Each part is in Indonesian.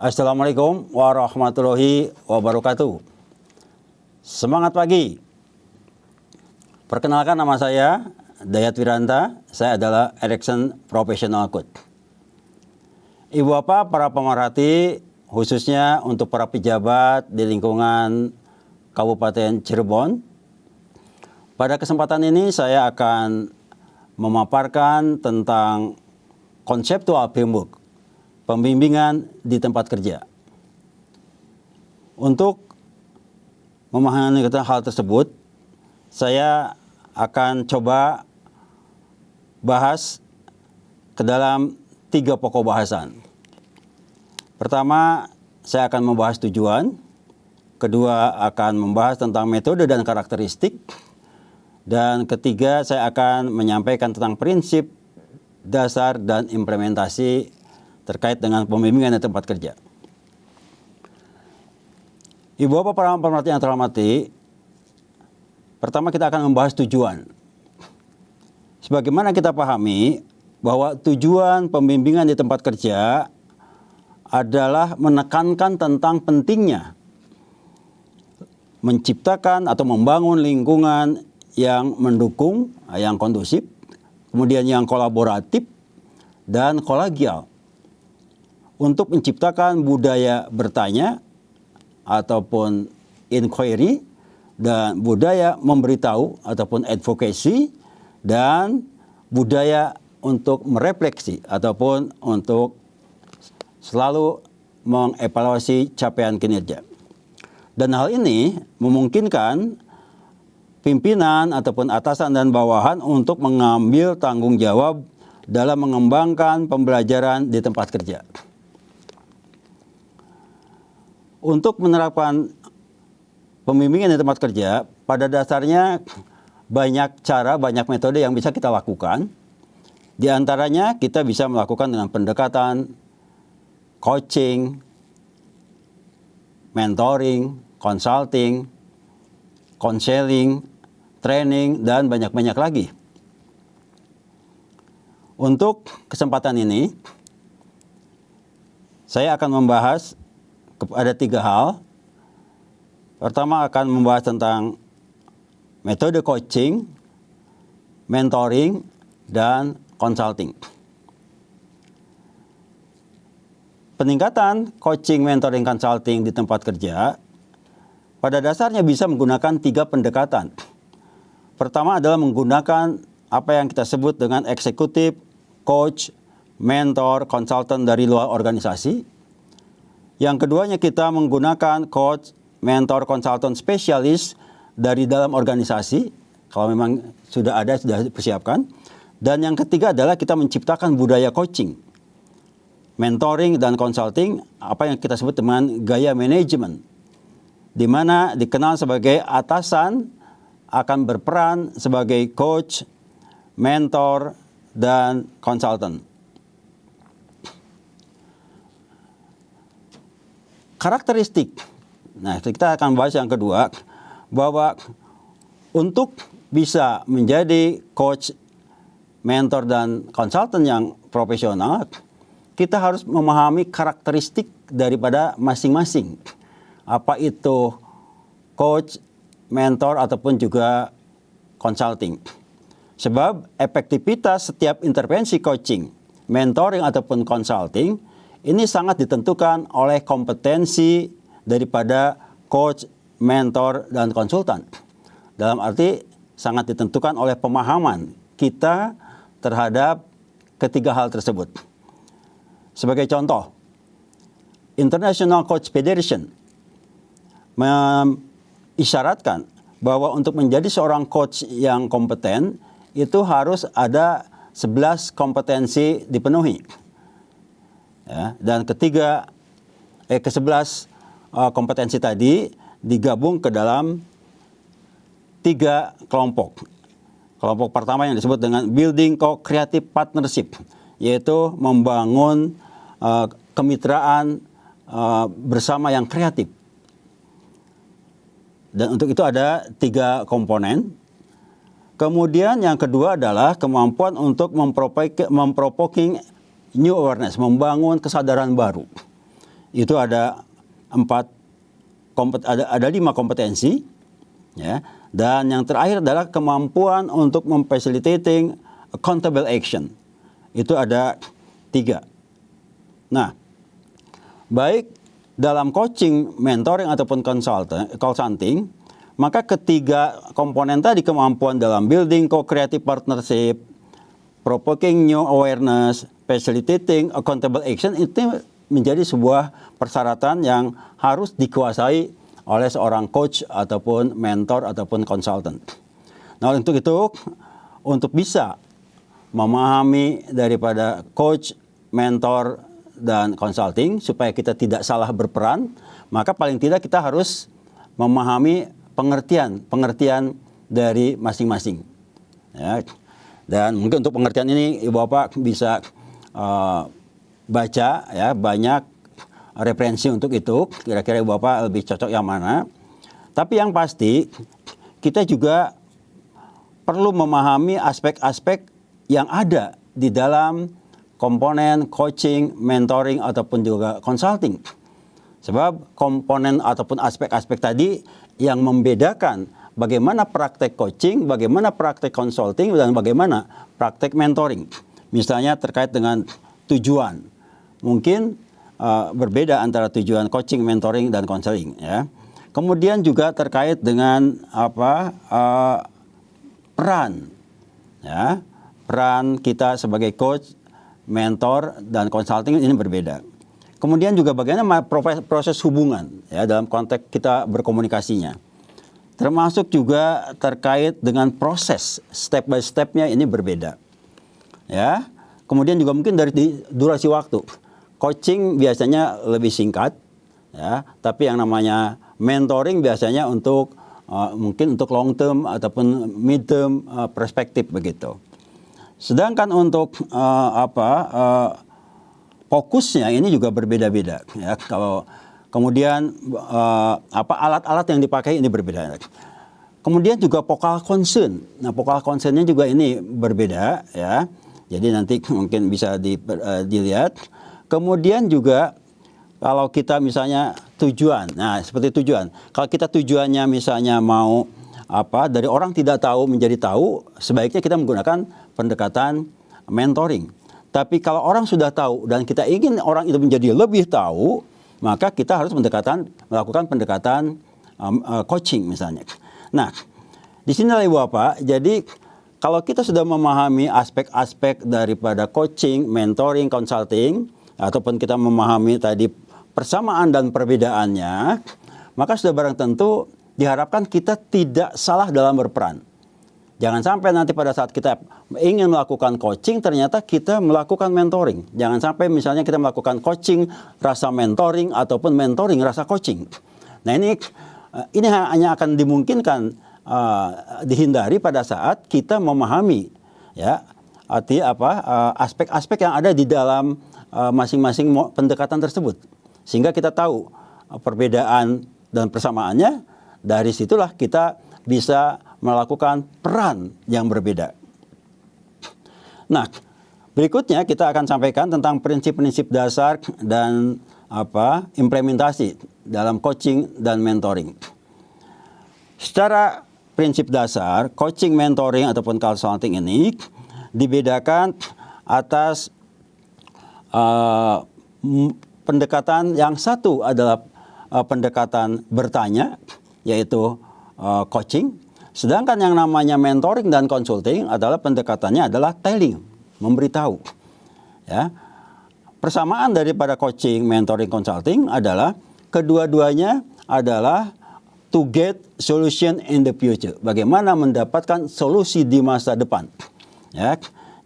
Assalamualaikum warahmatullahi wabarakatuh. Semangat pagi. Perkenalkan, nama saya Dayat Wiranta. Saya adalah Erickson Professional Coach. Ibu bapak, para pemerhati, khususnya untuk para pejabat di lingkungan Kabupaten Cirebon. Pada kesempatan ini saya akan memaparkan tentang konseptual framework pembimbingan di tempat kerja. Untuk memahami hal tersebut, saya akan coba bahas ke dalam 3 pokok bahasan. Pertama, saya akan membahas tujuan. Kedua, akan membahas tentang metode dan karakteristik. Dan ketiga, saya akan menyampaikan tentang prinsip, dasar, dan implementasi terkait dengan pembimbingan di tempat kerja. Ibu bapak, para pemerhati yang terhormati, pertama kita akan membahas tujuan. Sebagaimana kita pahami bahwa tujuan pembimbingan di tempat kerja adalah menekankan tentang pentingnya menciptakan atau membangun lingkungan yang mendukung, yang kondusif, kemudian yang kolaboratif dan kolegial, untuk menciptakan budaya bertanya ataupun inquiry, dan budaya memberitahu ataupun advocacy, dan budaya untuk merefleksi ataupun untuk selalu mengevaluasi capaian kinerja. Dan hal ini memungkinkan pimpinan ataupun atasan dan bawahan untuk mengambil tanggung jawab dalam mengembangkan pembelajaran di tempat kerja. Untuk menerapkan pembimbingan di tempat kerja, pada dasarnya banyak cara, banyak metode yang bisa kita lakukan. Di antaranya kita bisa melakukan dengan pendekatan coaching, mentoring, consulting, counseling, training, dan banyak-banyak lagi. Untuk kesempatan ini, saya akan membahas ada 3 hal. Pertama, akan membahas tentang metode coaching, mentoring, dan consulting. Peningkatan coaching, mentoring, consulting di tempat kerja pada dasarnya bisa menggunakan 3 pendekatan. Pertama adalah menggunakan apa yang kita sebut dengan eksekutif, coach, mentor, konsultan dari luar organisasi. Yang keduanya, kita menggunakan coach, mentor, konsultan spesialis dari dalam organisasi, kalau memang sudah ada, sudah dipersiapkan. Dan yang ketiga adalah kita menciptakan budaya coaching, mentoring, dan consulting, apa yang kita sebut dengan gaya manajemen, di mana dikenal sebagai atasan akan berperan sebagai coach, mentor, dan konsultan. Karakteristik. Nah, kita akan bahas yang kedua, bahwa untuk bisa menjadi coach, mentor, dan konsultan yang profesional, kita harus memahami karakteristik daripada masing-masing. Apa itu coach, mentor, ataupun juga consulting. Sebab efektivitas setiap intervensi coaching, mentoring, ataupun consulting ini sangat ditentukan oleh kompetensi daripada coach, mentor, dan konsultan. Dalam arti sangat ditentukan oleh pemahaman kita terhadap ketiga hal tersebut. Sebagai contoh, International Coach Federation mengisyaratkan bahwa untuk menjadi seorang coach yang kompeten itu harus ada 11 kompetensi dipenuhi. Ya, dan ke-11 kompetensi tadi digabung ke dalam 3 kelompok. Kelompok pertama yang disebut dengan building co-creative partnership, yaitu membangun kemitraan bersama yang kreatif. Dan untuk itu ada 3 komponen. Kemudian yang kedua adalah kemampuan untuk memprovoking new awareness, membangun kesadaran baru. Itu ada ada 5 kompetensi, ya. Dan yang terakhir adalah kemampuan untuk memfacilitating accountable action. Itu ada 3. Nah, baik dalam coaching, mentoring ataupun consulting, maka ketiga komponen tadi, kemampuan dalam building co-creative partnership, provoking new awareness, facilitating accountable action, itu menjadi sebuah persyaratan yang harus dikuasai oleh seorang coach ataupun mentor ataupun konsultan. Nah, untuk itu, untuk bisa memahami daripada coach, mentor, dan consulting supaya kita tidak salah berperan, maka paling tidak kita harus memahami pengertian dari masing-masing. Ya. Dan mungkin untuk pengertian ini Ibu Bapak bisa baca ya, banyak referensi untuk itu. Kira-kira Ibu Bapak lebih cocok yang mana. Tapi yang pasti kita juga perlu memahami aspek-aspek yang ada di dalam komponen coaching, mentoring ataupun juga consulting. Sebab komponen ataupun aspek-aspek tadi yang membedakan bagaimana praktek coaching, bagaimana praktek consulting, dan bagaimana praktek mentoring. Misalnya terkait dengan tujuan. Mungkin berbeda antara tujuan coaching, mentoring, dan counseling. Ya. Kemudian juga terkait dengan peran. Ya. Peran kita sebagai coach, mentor, dan consulting ini berbeda. Kemudian juga bagaimana proses hubungan ya, dalam konteks kita berkomunikasinya. Termasuk juga terkait dengan proses step by step-nya ini berbeda. Ya. Kemudian juga mungkin dari durasi waktu. Coaching biasanya lebih singkat, ya, tapi yang namanya mentoring biasanya untuk mungkin untuk long term ataupun mid term perspektif begitu. Sedangkan untuk fokusnya ini juga berbeda-beda. Ya, kalau kemudian alat-alat yang dipakai ini berbeda. Kemudian juga focal concern. Nah, focal concernnya juga ini berbeda, ya. Jadi nanti mungkin bisa dilihat. Kemudian juga kalau kita misalnya tujuan, nah seperti tujuan. Kalau kita tujuannya misalnya mau dari orang tidak tahu menjadi tahu, sebaiknya kita menggunakan pendekatan mentoring. Tapi kalau orang sudah tahu dan kita ingin orang itu menjadi lebih tahu, maka kita harus melakukan pendekatan coaching misalnya. Nah, di sini Ibu Bapak, jadi kalau kita sudah memahami aspek-aspek daripada coaching, mentoring, consulting, ataupun kita memahami tadi persamaan dan perbedaannya, maka sudah barang tentu diharapkan kita tidak salah dalam berperan. Jangan sampai nanti pada saat kita ingin melakukan coaching, ternyata kita melakukan mentoring. Jangan sampai misalnya kita melakukan coaching rasa mentoring ataupun mentoring rasa coaching. Nah, ini hanya akan dimungkinkan dihindari pada saat kita memahami ya aspek-aspek yang ada di dalam masing-masing pendekatan tersebut, sehingga kita tahu perbedaan dan persamaannya. Dari situlah kita bisa melakukan peran yang berbeda. Nah, berikutnya kita akan sampaikan tentang prinsip-prinsip dasar dan implementasi dalam coaching dan mentoring. Secara prinsip dasar, coaching, mentoring, ataupun consulting ini dibedakan atas pendekatan. Yang satu adalah pendekatan bertanya, yaitu coaching. Sedangkan yang namanya mentoring dan consulting adalah pendekatannya adalah telling, memberitahu. Ya. Persamaan daripada coaching, mentoring, consulting adalah kedua-duanya adalah to get solution in the future. Bagaimana mendapatkan solusi di masa depan. Ya.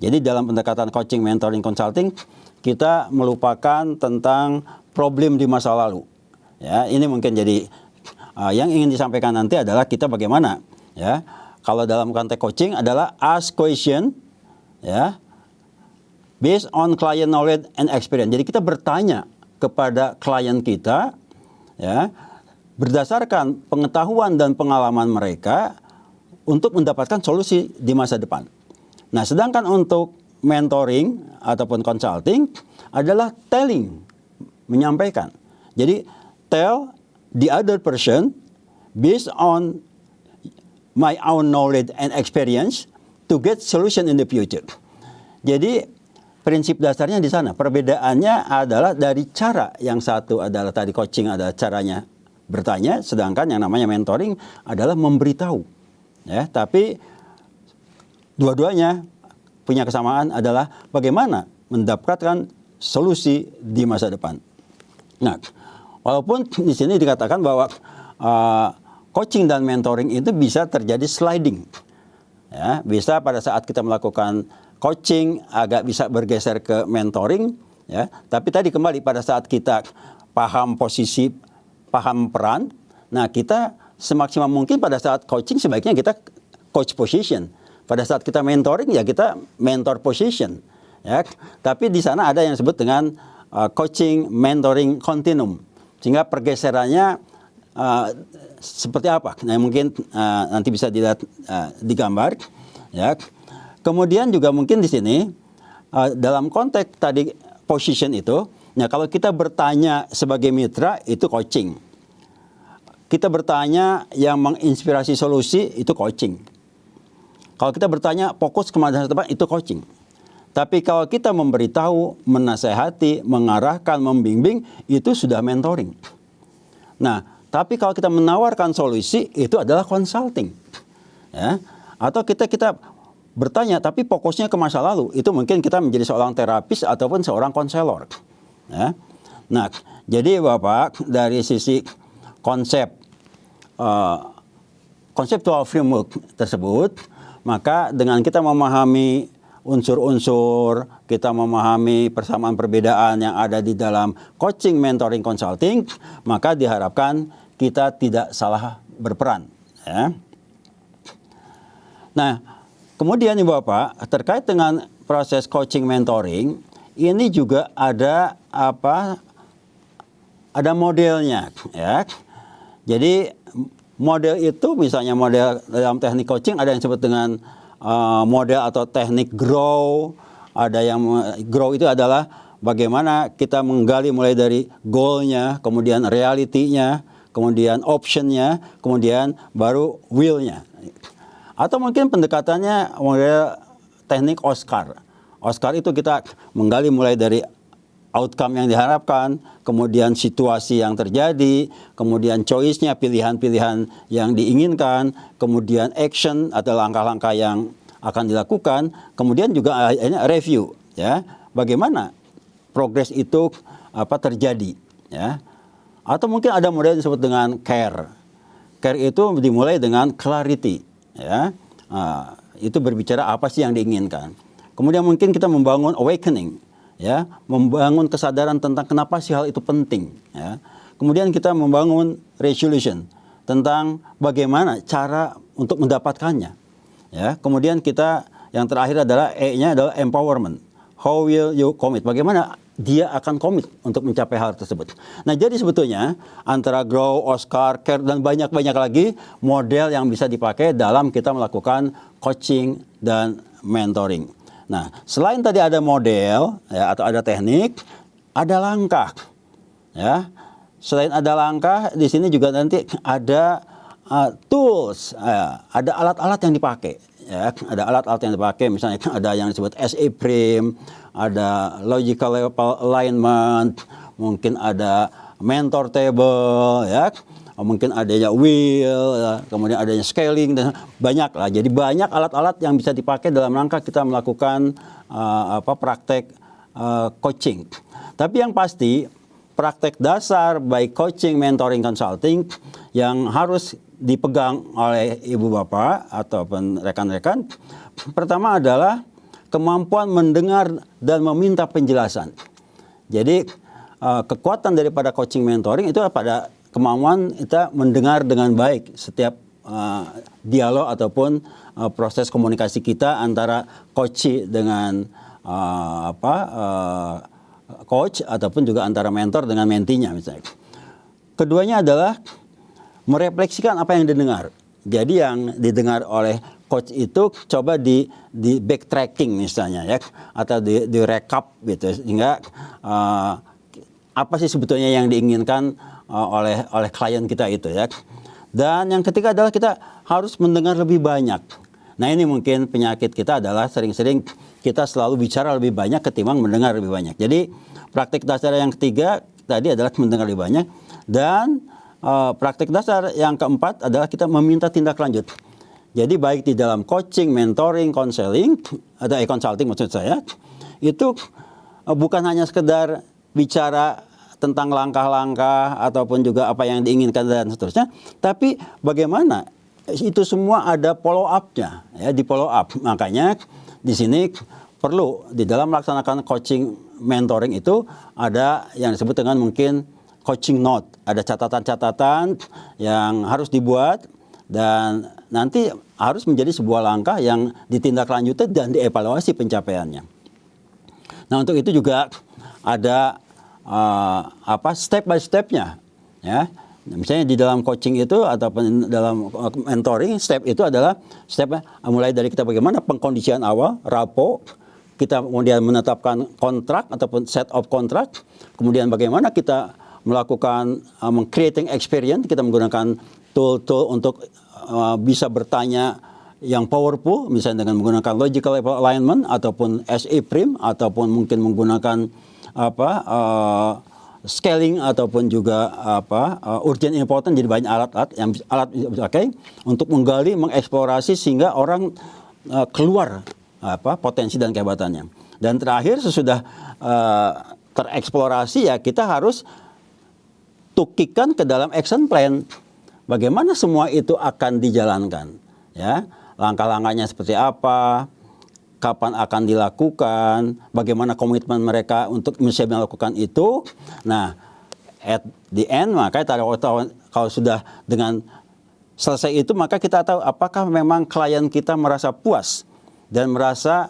Jadi dalam pendekatan coaching, mentoring, consulting, kita melupakan tentang problem di masa lalu. Ya, ini mungkin jadi yang ingin disampaikan nanti adalah kita bagaimana. Ya, kalau dalam konteks coaching adalah ask question, ya, based on client knowledge and experience. Jadi kita bertanya kepada klien kita, ya, berdasarkan pengetahuan dan pengalaman mereka untuk mendapatkan solusi di masa depan. Nah, sedangkan untuk mentoring ataupun consulting adalah telling, menyampaikan. Jadi tell the other person based on my own knowledge and experience to get solution in the future. Jadi prinsip dasarnya di sana. Perbedaannya adalah dari cara. Yang satu adalah tadi coaching adalah caranya bertanya, sedangkan yang namanya mentoring adalah memberitahu. Ya, tapi dua-duanya punya kesamaan adalah bagaimana mendapatkan solusi di masa depan. Nah, walaupun di sini dikatakan bahwa coaching dan mentoring itu bisa terjadi sliding. Ya, bisa pada saat kita melakukan coaching agak bisa bergeser ke mentoring, ya. Tapi tadi kembali pada saat kita paham posisi, paham peran, nah kita semaksimal mungkin pada saat coaching sebaiknya kita coach position. Pada saat kita mentoring ya kita mentor position, ya. Tapi di sana ada yang disebut dengan coaching mentoring continuum, sehingga pergeserannya seperti apa? Nah mungkin nanti bisa dilihat di gambar, ya. Kemudian juga mungkin di sini dalam konteks tadi position itu, ya kalau kita bertanya sebagai mitra itu coaching. Kita bertanya yang menginspirasi solusi itu coaching. Kalau kita bertanya fokus ke masa depan itu coaching. Tapi kalau kita memberitahu, menasehati, mengarahkan, membimbing itu sudah mentoring. Nah, tapi kalau kita menawarkan solusi itu adalah consulting. Ya. Atau kita bertanya tapi fokusnya ke masa lalu, itu mungkin kita menjadi seorang terapis ataupun seorang konselor. Ya. Nah, jadi Bapak dari sisi conceptual framework tersebut, maka dengan kita memahami unsur-unsur, kita memahami persamaan perbedaan yang ada di dalam coaching, mentoring, consulting, maka diharapkan kita tidak salah berperan. Ya. Nah, kemudian Ibu Bapak, terkait dengan proses coaching mentoring, ini juga ada ada modelnya, ya. Jadi model itu misalnya model dalam teknik coaching ada yang disebut dengan model atau teknik grow. Ada yang grow itu adalah bagaimana kita menggali mulai dari goalnya, kemudian reality-nya, kemudian option-nya, kemudian baru will-nya. Atau mungkin pendekatannya model teknik Oscar. Oscar itu kita menggali mulai dari outcome yang diharapkan, kemudian situasi yang terjadi, kemudian choice-nya, pilihan-pilihan yang diinginkan, kemudian action atau langkah-langkah yang akan dilakukan, kemudian juga review, ya, bagaimana progres itu terjadi, ya. Atau mungkin ada model yang disebut dengan care. Care itu dimulai dengan clarity. Ya, itu berbicara apa sih yang diinginkan. Kemudian mungkin kita membangun awakening, ya, membangun kesadaran tentang kenapa sih hal itu penting. Ya. Kemudian kita membangun resolution tentang bagaimana cara untuk mendapatkannya. Ya. Kemudian kita yang terakhir adalah E-nya adalah empowerment. How will you commit? Bagaimana dia akan komit untuk mencapai hal tersebut. Nah, jadi sebetulnya antara grow, Oscar, care, dan banyak-banyak lagi model yang bisa dipakai dalam kita melakukan coaching dan mentoring. Nah, selain tadi ada model, ya, atau ada teknik, ada langkah. Ya, selain ada langkah, di sini juga nanti ada tools, ada alat-alat yang dipakai. Ya, ada alat-alat yang dipakai, misalnya ada yang disebut SA frame, ada logical alignment, mungkin ada mentor table, ya, mungkin adanya wheel, ya, kemudian adanya scaling, dan banyak lah. Jadi banyak alat-alat yang bisa dipakai dalam rangka kita melakukan praktek coaching. Tapi yang pasti praktek dasar baik coaching, mentoring, consulting yang harus dipegang oleh ibu bapak ataupun rekan-rekan, pertama adalah kemampuan mendengar dan meminta penjelasan. Jadi kekuatan daripada coaching mentoring itu pada kemampuan kita mendengar dengan baik setiap dialog ataupun proses komunikasi kita antara coach dengan coach ataupun juga antara mentor dengan mentinya misalnya. Keduanya adalah merefleksikan apa yang didengar. Jadi yang didengar oleh coach itu coba di backtracking misalnya, ya, atau di recap gitu, sehingga apa sih sebetulnya yang diinginkan oleh klien kita itu ya. Dan yang ketiga adalah kita harus mendengar lebih banyak. Nah ini mungkin penyakit kita adalah sering-sering kita selalu bicara lebih banyak ketimbang mendengar lebih banyak. Jadi praktik dasar yang ketiga tadi adalah mendengar lebih banyak. Dan praktik dasar yang keempat adalah kita meminta tindak lanjut. Jadi baik di dalam coaching, mentoring, counseling, atau consulting maksud saya, itu bukan hanya sekedar bicara tentang langkah-langkah ataupun juga apa yang diinginkan dan seterusnya, tapi bagaimana itu semua ada follow up-nya, ya, di follow up. Makanya di sini perlu di dalam melaksanakan coaching mentoring itu ada yang disebut dengan mungkin coaching note, ada catatan-catatan yang harus dibuat dan nanti harus menjadi sebuah langkah yang ditindaklanjuti dan dievaluasi pencapaiannya. Nah untuk itu juga ada step by stepnya, ya. Misalnya di dalam coaching itu ataupun dalam mentoring, step itu adalah stepnya mulai dari kita bagaimana pengkondisian awal, rapo, kita kemudian menetapkan kontrak ataupun set of contract, kemudian bagaimana kita melakukan creating experience, kita menggunakan tool-tool untuk bisa bertanya yang powerful, misalnya dengan menggunakan logical alignment ataupun SA prim ataupun mungkin menggunakan scaling ataupun juga urgent important, jadi banyak alat-alat yang dipakai untuk menggali, mengeksplorasi sehingga orang keluar potensi dan kehebatannya. Dan terakhir sesudah tereksplorasi ya kita harus tukikan ke dalam action plan. Bagaimana semua itu akan dijalankan, ya? Langkah-langkahnya seperti apa, kapan akan dilakukan, bagaimana komitmen mereka untuk bisa melakukan itu. Nah, at the end, maka kalau sudah dengan selesai itu, maka kita tahu apakah memang klien kita merasa puas dan merasa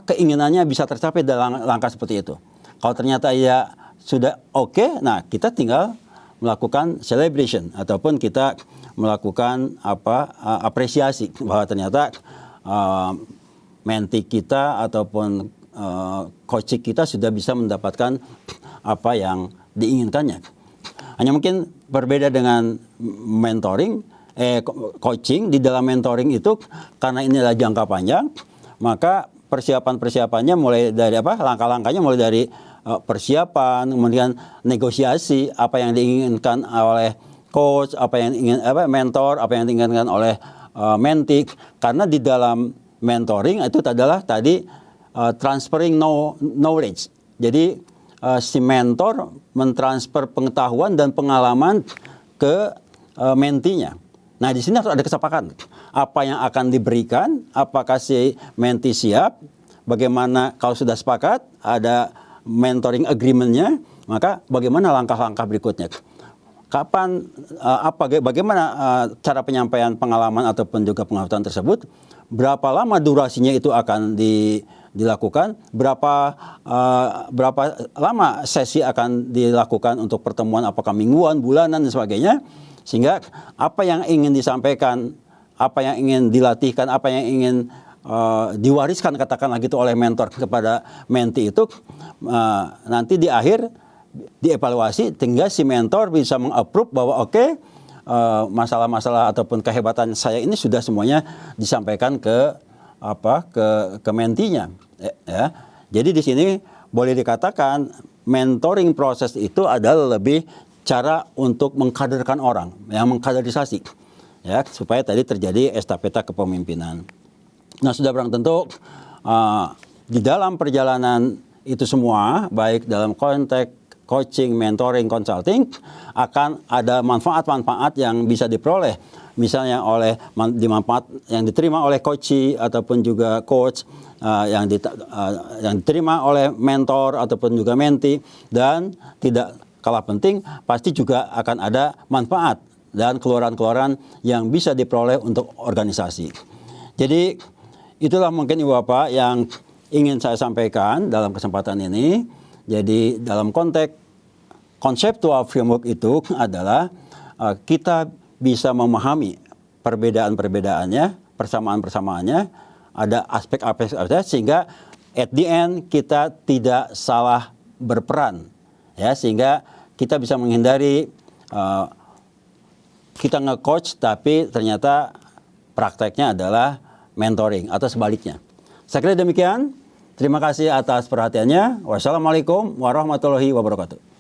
keinginannya bisa tercapai dalam langkah seperti itu. Kalau ternyata ya sudah oke, nah kita tinggal melakukan celebration ataupun kita melakukan apresiasi bahwa ternyata mentee kita ataupun coach kita sudah bisa mendapatkan apa yang diinginkannya. Hanya mungkin berbeda dengan mentoring, coaching. Di dalam mentoring itu karena ini adalah jangka panjang, maka persiapan-persiapannya mulai dari langkah-langkahnya mulai dari persiapan, kemudian negosiasi apa yang diinginkan oleh coach, apa yang ingin mentor, apa yang diinginkan oleh mentee. Karena di dalam mentoring itu adalah tadi transferring knowledge. Jadi si mentor mentransfer pengetahuan dan pengalaman ke mentinya. Nah di sini harus ada kesepakatan. Apa yang akan diberikan, apakah si mentee siap, bagaimana kalau sudah sepakat, ada mentoring agreement-nya, maka bagaimana langkah-langkah berikutnya. Kapan, bagaimana cara penyampaian pengalaman ataupun juga pengetahuan tersebut, berapa lama durasinya itu akan dilakukan, berapa lama sesi akan dilakukan untuk pertemuan, apakah mingguan, bulanan, dan sebagainya, sehingga apa yang ingin disampaikan, apa yang ingin dilatihkan, apa yang ingin diwariskan katakanlah gitu oleh mentor kepada mentee itu nanti di akhir dievaluasi hingga si mentor bisa mengapprove bahwa oke, masalah-masalah ataupun kehebatan saya ini sudah semuanya disampaikan ke mentee-nya, ya. Jadi di sini boleh dikatakan mentoring proses itu adalah lebih cara untuk mengkaderkan orang, yang mengkaderisasi, ya, supaya tadi terjadi estafeta kepemimpinan. Nah sudah barang tentu di dalam perjalanan itu semua, baik dalam konteks coaching, mentoring, consulting, akan ada manfaat-manfaat yang bisa diperoleh. Misalnya manfaat yang diterima oleh coach ataupun juga coach, yang diterima oleh mentor ataupun juga mentee, dan tidak kalah penting pasti juga akan ada manfaat dan keluaran-keluaran yang bisa diperoleh untuk organisasi. Jadi itulah mungkin Ibu Bapak yang ingin saya sampaikan dalam kesempatan ini. Jadi dalam konteks conceptual framework itu adalah kita bisa memahami perbedaan-perbedaannya, persamaan-persamaannya, ada aspek-aspek sehingga at the end kita tidak salah berperan. ya, sehingga kita bisa menghindari kita nge-coach tapi ternyata prakteknya adalah mentoring atau sebaliknya. Saya kira demikian. Terima kasih atas perhatiannya. Wassalamualaikum warahmatullahi wabarakatuh.